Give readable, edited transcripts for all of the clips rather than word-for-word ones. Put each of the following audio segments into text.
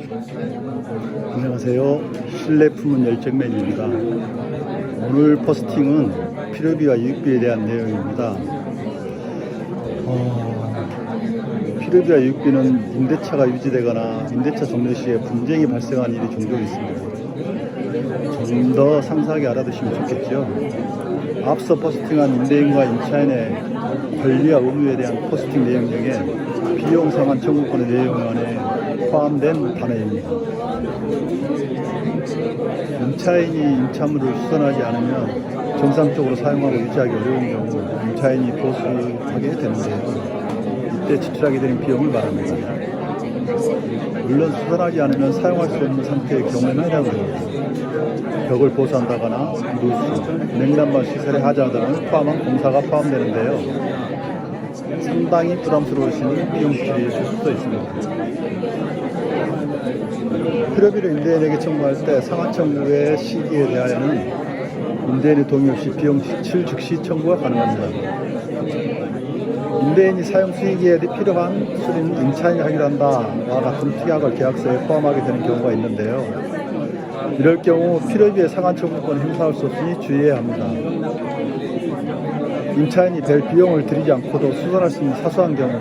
안녕하세요. 실내 품은 열정맨입니다. 오늘 포스팅은 필요비와 유익비에 대한 내용입니다. 필요비와 유익비는 임대차가 유지되거나 임대차 종료 시에 분쟁이 발생한 일이 종종 있습니다. 좀 더 상세하게 알아두시면 좋겠죠. 앞서 포스팅한 임대인과 임차인의 권리와 의무에 대한 포스팅 내용 중에 비용 상환 청구권의 내용 안에 포함된 단어입니다. 임차인이 임차물을 수선하지 않으면 정상적으로 사용하고 유지하기 어려운 경우 임차인이 보수하게 되는데요. 이때 지출하게 되는 비용을 말합니다. 물론 수선하지 않으면 사용할 수 없는 상태의 경우에는 해당됩니다. 벽을 보수한다거나 누수, 냉난방 시설의 하자 등을 포함한 공사가 포함되는데요. 상당히 부담스러우신 비용 지출이 있을 수도 있습니다. 필요비를 임대인에게 청구할 때 상환 청구의 시기에 대하여는 임대인의 동의 없이 비용 지출 즉시 청구가 가능합니다. 임대인이 사용 수익에 필요한 수리는 임차인이 하기로 한다와 같은 특약을 계약서에 포함하게 되는 경우가 있는데요. 이럴 경우 필요비의 상환 청구권을 행사할 수 없으니 주의해야 합니다. 임차인이 별 비용을 들이지 않고도 수선할 수 있는 사소한 경우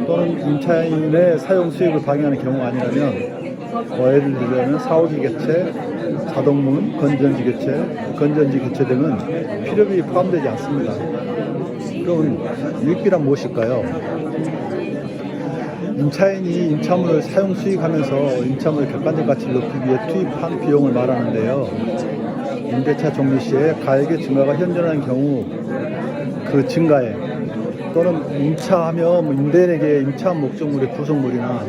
또는 임차인의 사용 수익을 방해하는 경우가 아니라면 예를 들면 사오기 개체, 자동문, 건전지 개체 등은 필요비에 포함되지 않습니다. 그럼 유익비란 무엇일까요? 임차인이 임차물을 사용 수익하면서 임차물의 객관적 가치를 높이기 위해 투입한 비용을 말하는데요. 임대차 종료 시에 가액의 증가가 현존하는 경우 그 증가에 또는 임차하며 임대인에게 임차한 목적물의 구성물이나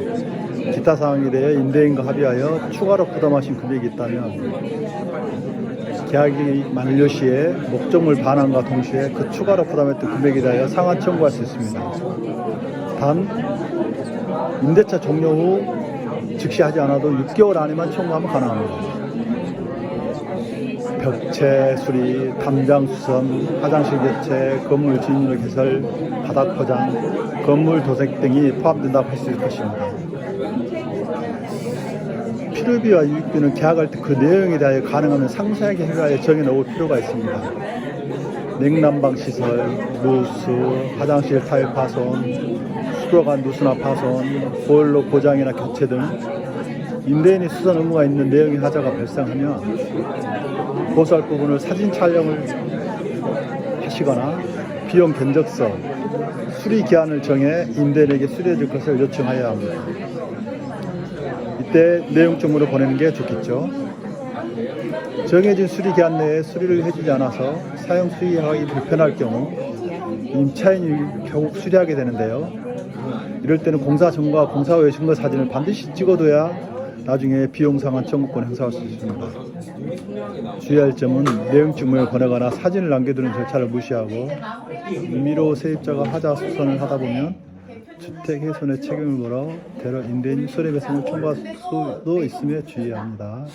기타 사항에 대해 임대인과 합의하여 추가로 부담하신 금액이 있다면 계약이 만료 시에 목적물 반환과 동시에 그 추가로 부담했던 금액에 대하여 상환 청구할 수 있습니다. 단 임대차 종료 후 즉시 하지 않아도 6개월 안에만 청구하면 가능합니다. 벽체 수리, 담장 수선, 화장실 교체, 건물 진입 개설, 바닥 포장, 건물 도색 등이 포함된다고 할 수 있을 것입니다. 필요비와 유익비는 계약할 때 그 내용에 대하여 가능하면 상세하게 해가해 정해놓을 필요가 있습니다. 냉난방 시설, 누수, 화장실 타일 파손, 수도관 누수나 파손, 보일러 고장이나 교체 등 임대인이 수선 의무가 있는 내용의 하자가 발생하면 보수할 부분을 사진 촬영을 하시거나 비용 견적서, 수리 기한을 정해 임대인에게 수리해 줄 것을 요청하여야 합니다. 이때 내용증으로 보내는 게 좋겠죠. 정해진 수리 기한 내에 수리를 해주지 않아서 사용 수익하기 불편할 경우 임차인이 결국 수리하게 되는데요. 이럴 때는 공사 전과 공사 후의 증거 사진을 반드시 찍어둬야 나중에 비용 상환 청구권 행사할 수 있습니다. 주의할 점은 내용증을 보내거나 사진을 남겨두는 절차를 무시하고 임의로 세입자가 하자 수선을 하다 보면 주택 훼손의 책임을 물어 대로 임대인 손해배상을 청구할 수도 있음에 주의해야 합니다.